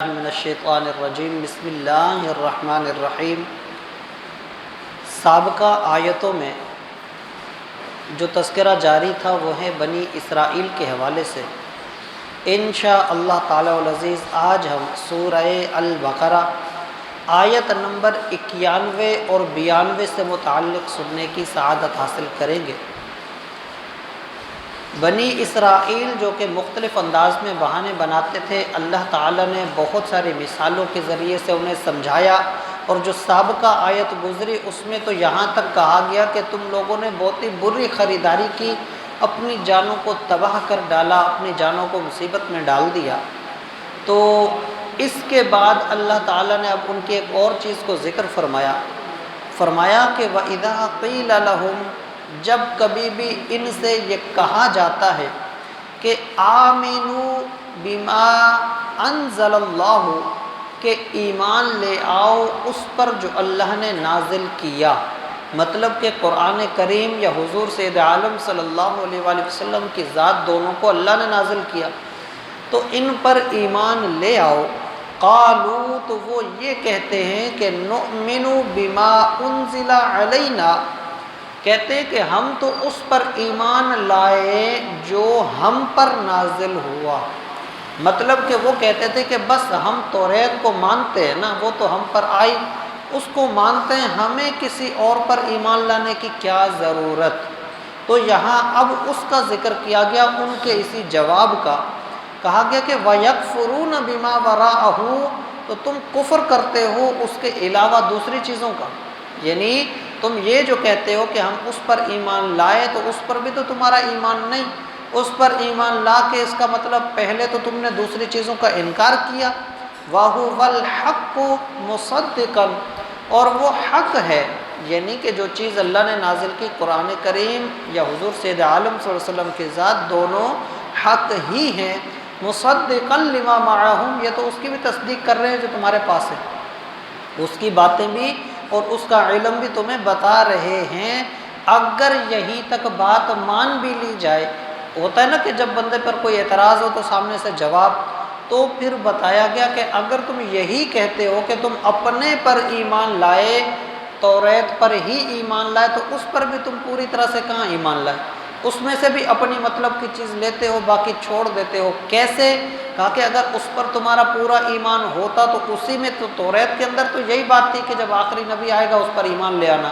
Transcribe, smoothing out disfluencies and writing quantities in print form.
من الشیطان الرجیم بسم اللہ الرحمن الرحیم۔ سابقہ آیتوں میں جو تذکرہ جاری تھا وہ ہے بنی اسرائیل کے حوالے سے۔ انشاء اللہ تعالی العزیز آج ہم سورہ البقرہ آیت نمبر 91 اور 92 سے متعلق سننے کی سعادت حاصل کریں گے۔ بنی اسرائیل جو کہ مختلف انداز میں بہانے بناتے تھے، اللہ تعالیٰ نے بہت ساری مثالوں کے ذریعے سے انہیں سمجھایا، اور جو سابقہ آیت گزری اس میں تو یہاں تک کہا گیا کہ تم لوگوں نے بہت ہی بری خریداری کی، اپنی جانوں کو تباہ کر ڈالا، اپنی جانوں کو مصیبت میں ڈال دیا۔ تو اس کے بعد اللہ تعالیٰ نے اب ان کی ایک اور چیز کو ذکر فرمایا کہ وَإِذَا قِيلَ لَهُمْ، جب کبھی بھی ان سے یہ کہا جاتا ہے کہ آمنو بما انزل اللہ، کہ ایمان لے آؤ اس پر جو اللہ نے نازل کیا، مطلب کہ قرآن کریم یا حضور سید عالم صلی اللہ علیہ وآلہ وسلم کی ذات دونوں کو اللہ نے نازل کیا، تو ان پر ایمان لے آؤ۔ قالوا، تو وہ یہ کہتے ہیں کہ نؤمن بما انزل علینا، کہتے ہیں کہ ہم تو اس پر ایمان لائے جو ہم پر نازل ہوا۔ مطلب کہ وہ کہتے تھے کہ بس ہم توریت کو مانتے ہیں نا، وہ تو ہم پر آئی، اس کو مانتے ہیں، ہمیں کسی اور پر ایمان لانے کی کیا ضرورت۔ تو یہاں اب اس کا ذکر کیا گیا، ان کے اسی جواب کا کہا گیا کہ وَيَكْفُرُونَ بِمَا وَرَاءَهُ، تو تم کفر کرتے ہو اس کے علاوہ دوسری چیزوں کا، یعنی تم یہ جو کہتے ہو کہ ہم اس پر ایمان لائے تو اس پر بھی تو تمہارا ایمان نہیں، اس پر ایمان لا کے اس کا مطلب پہلے تو تم نے دوسری چیزوں کا انکار کیا۔ وَهُوَ الْحَقُّ مُصَدِّقًا، اور وہ حق ہے، یعنی کہ جو چیز اللہ نے نازل کی قرآن کریم یا حضور سید عالم صلی اللہ علیہ وسلم کی ذات، دونوں حق ہی ہیں۔ مُصَدِّقًا لِمَا مَعَهُمْ، یہ تو اس کی بھی تصدیق کر رہے ہیں جو تمہارے پاس ہے، اس کی باتیں بھی اور اس کا علم بھی تمہیں بتا رہے ہیں۔ اگر یہی تک بات مان بھی لی جائے، ہوتا ہے نا کہ جب بندے پر کوئی اعتراض ہو تو سامنے سے جواب، تو پھر بتایا گیا کہ اگر تم یہی کہتے ہو کہ تم اپنے پر ایمان لائے، توریت پر ہی ایمان لائے، تو اس پر بھی تم پوری طرح سے کہاں ایمان لائے، اس میں سے بھی اپنی مطلب کی چیز لیتے ہو، باقی چھوڑ دیتے ہو۔ کیسے؟ کہا کہ اگر اس پر تمہارا پورا ایمان ہوتا تو اسی میں تو توریت کے اندر تو یہی بات تھی کہ جب آخری نبی آئے گا اس پر ایمان لے آنا،